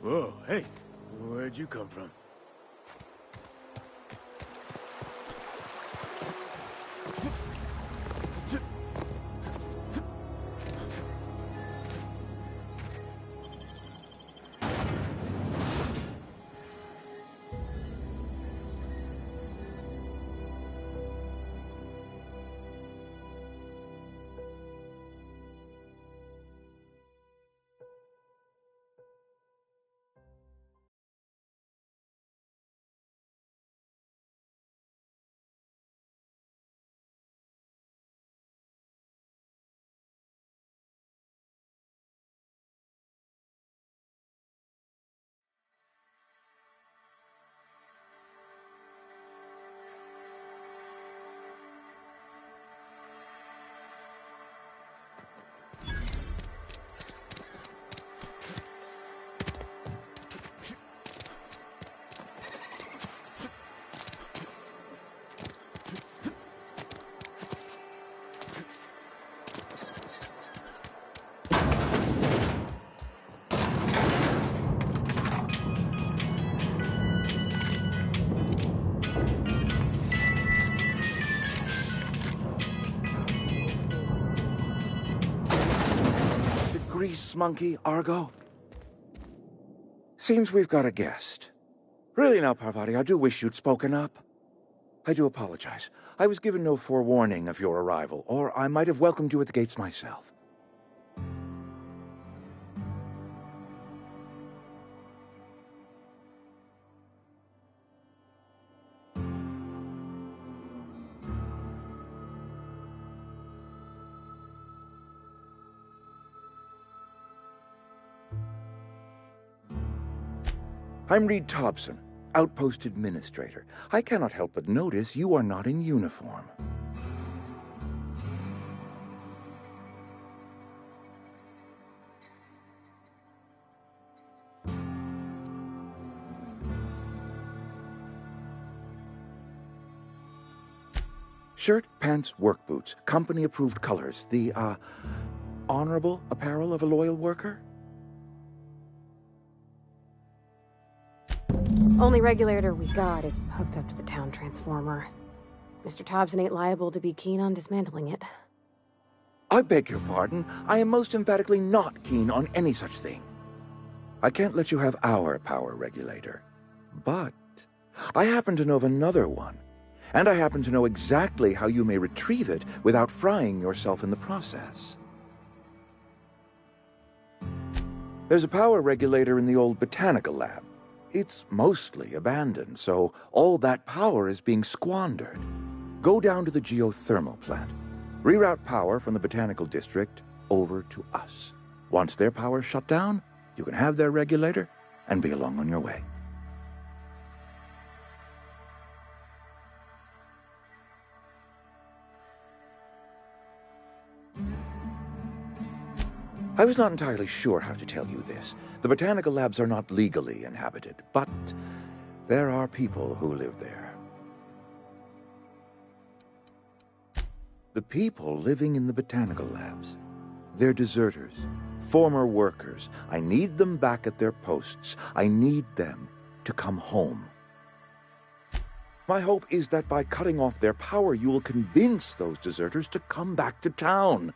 Whoa, hey, where'd you come from? Grease monkey, Argo? Seems we've got a guest. Really now, Parvati, I do wish you'd spoken up. I do apologize. I was given no forewarning of your arrival, or I might have welcomed you at the gates myself. I'm Reed Thompson, Outpost Administrator. I cannot help but notice you are not in uniform. Shirt, pants, work boots, company-approved colors. The, honorable apparel of a loyal worker? Only regulator we got is hooked up to the town transformer. Mr. Thompson ain't liable to be keen on dismantling it. I beg your pardon. I am most emphatically not keen on any such thing. I can't let you have our power regulator. But I happen to know of another one. And I happen to know exactly how you may retrieve it without frying yourself in the process. There's a power regulator in the old botanical lab. It's mostly abandoned, so all that power is being squandered. Go down to the geothermal plant. Reroute power from the botanical district over to us. Once their power's shut down, you can have their regulator and be along on your way. I was not entirely sure how to tell you this. The botanical labs are not legally inhabited, but there are people who live there. The people living in the botanical labs, They're deserters, former workers. I need them back at their posts. I need them to come home. My hope is that by cutting off their power, you will convince those deserters to come back to town.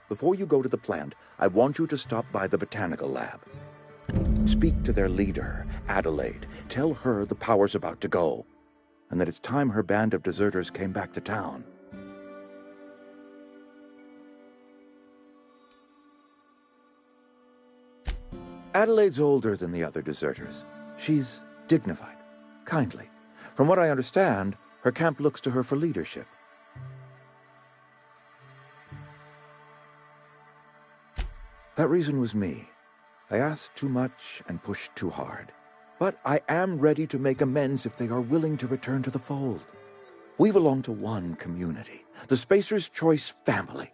Before you go to the plant, I want you to stop by the botanical lab. Speak to their leader, Adelaide. Tell her the power's about to go, and that it's time her band of deserters came back to town. Adelaide's older than the other deserters. She's dignified, kindly. From what I understand, her camp looks to her for leadership. That reason was me. I asked too much and pushed too hard. But I am ready to make amends if they are willing to return to the fold. We belong to one community, the Spacer's Choice family.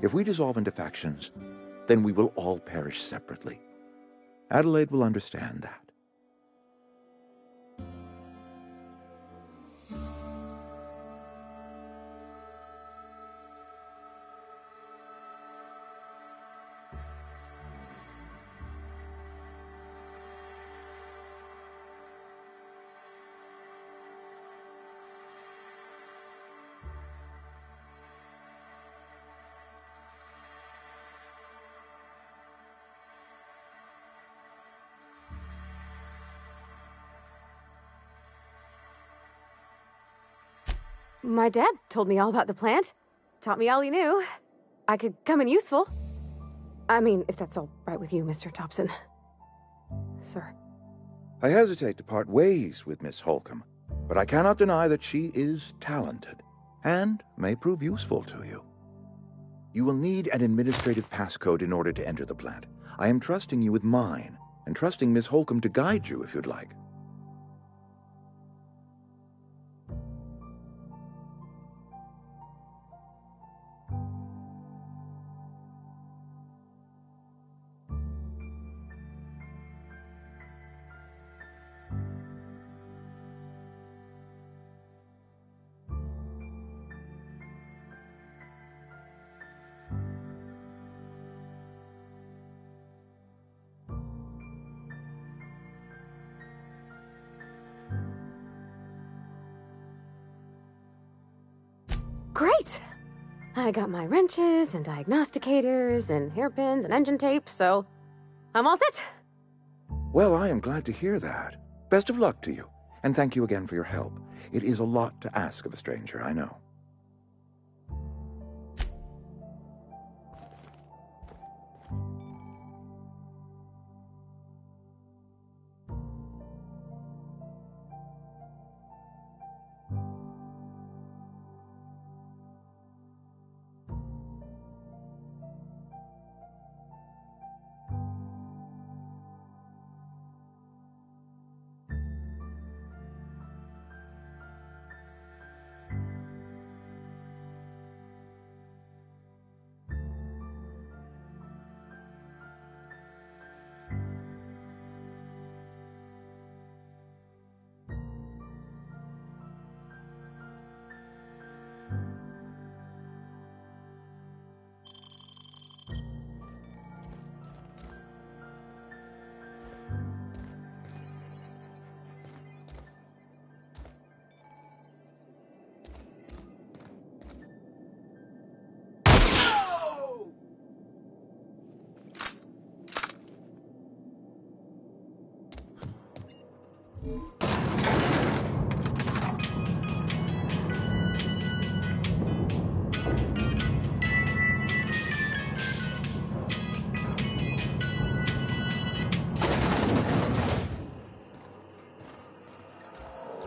If we dissolve into factions, then we will all perish separately. Adelaide will understand that. My dad told me all about the plant. Taught me all he knew. I could come in useful. I mean, if that's all right with you, Mr. Tobson. Sir. I hesitate to part ways with Miss Holcomb, but I cannot deny that she is talented, and may prove useful to you. You will need an administrative passcode in order to enter the plant. I am trusting you with mine, and trusting Miss Holcomb to guide you if you'd like. Great! I got my wrenches and diagnosticators and hairpins and engine tape, so I'm all set. Well, I am glad to hear that. Best of luck to you, and thank you again for your help. It is a lot to ask of a stranger, I know.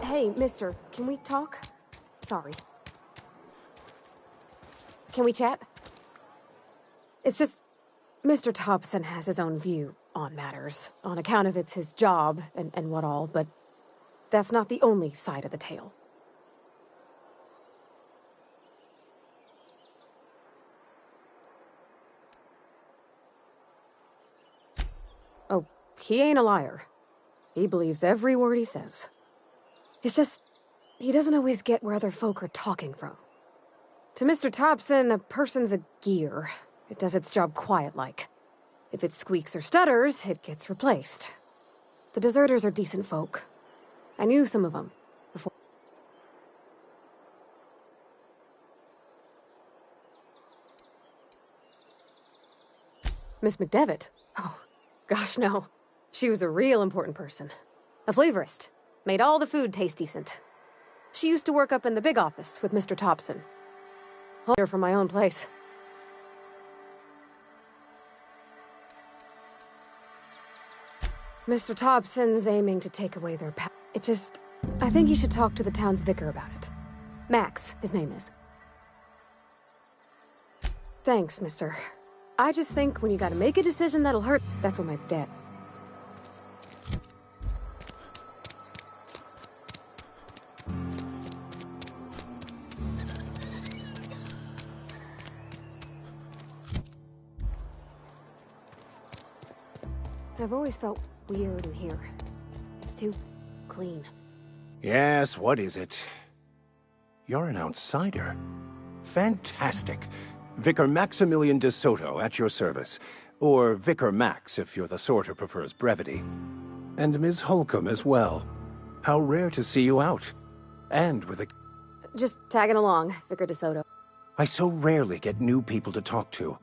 Hey, mister, can we talk? Sorry. Can we chat? It's just, Mr. Tobson has his own view on matters, on account of it's his job and what all, but that's not the only side of the tale. Oh, he ain't a liar. He believes every word he says. It's just, he doesn't always get where other folk are talking from. To Mr. Tobson, a person's a gear. It does its job quiet-like. If it squeaks or stutters, it gets replaced. The deserters are decent folk. I knew some of them before. Miss McDevitt? Oh, gosh, no. She was a real important person. A flavorist. Made all the food taste decent. She used to work up in the big office with Mr. Thompson. I'll hear from my own place. Mr. Thompson's aiming to take away their power. I think you should talk to the town's vicar about it. Max, his name is. Thanks, mister. I just think when you gotta make a decision that'll hurt, that's what my dad... I've always felt weird in here. It's too clean. Yes, what is it? You're an outsider. Fantastic. Vicar Maximilian de Soto at your service. Or Vicar Max, if you're the sort who prefers brevity. And Ms. Holcomb as well. How rare to see you out. And with a... Just tagging along, Vicar de Soto. I so rarely get new people to talk to.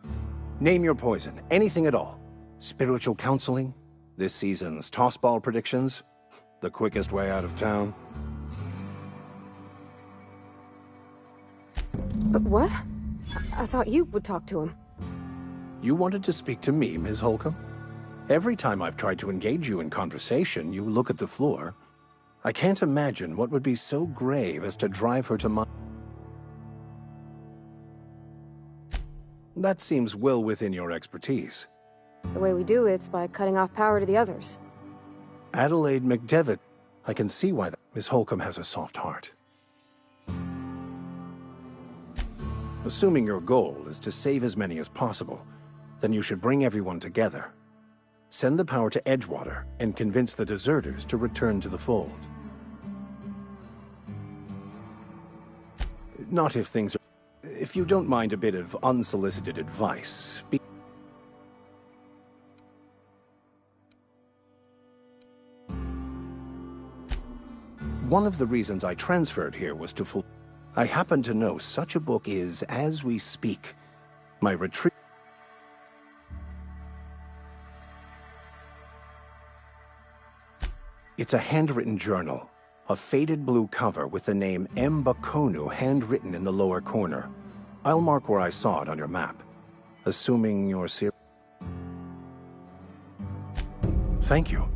Name your poison, anything at all. Spiritual counseling? This season's tossball predictions? The quickest way out of town? But what? I thought you would talk to him. You wanted to speak to me, Ms. Holcomb? Every time I've tried to engage you in conversation, you look at the floor. I can't imagine what would be so grave as to drive her to my... That seems well within your expertise. The way we do it's by cutting off power to the others. Adelaide McDevitt. I can see why Miss Holcomb has a soft heart. Assuming your goal is to save as many as possible, then you should bring everyone together. Send the power to Edgewater and convince the deserters to return to the fold. Not if things are... If you don't mind a bit of unsolicited advice... One of the reasons I transferred here was to I happen to know such a book is, as we speak, my retreat. It's a handwritten journal, a faded blue cover with the name M. Bakonu handwritten in the lower corner. I'll mark where I saw it on your map, assuming you're serious. Thank you.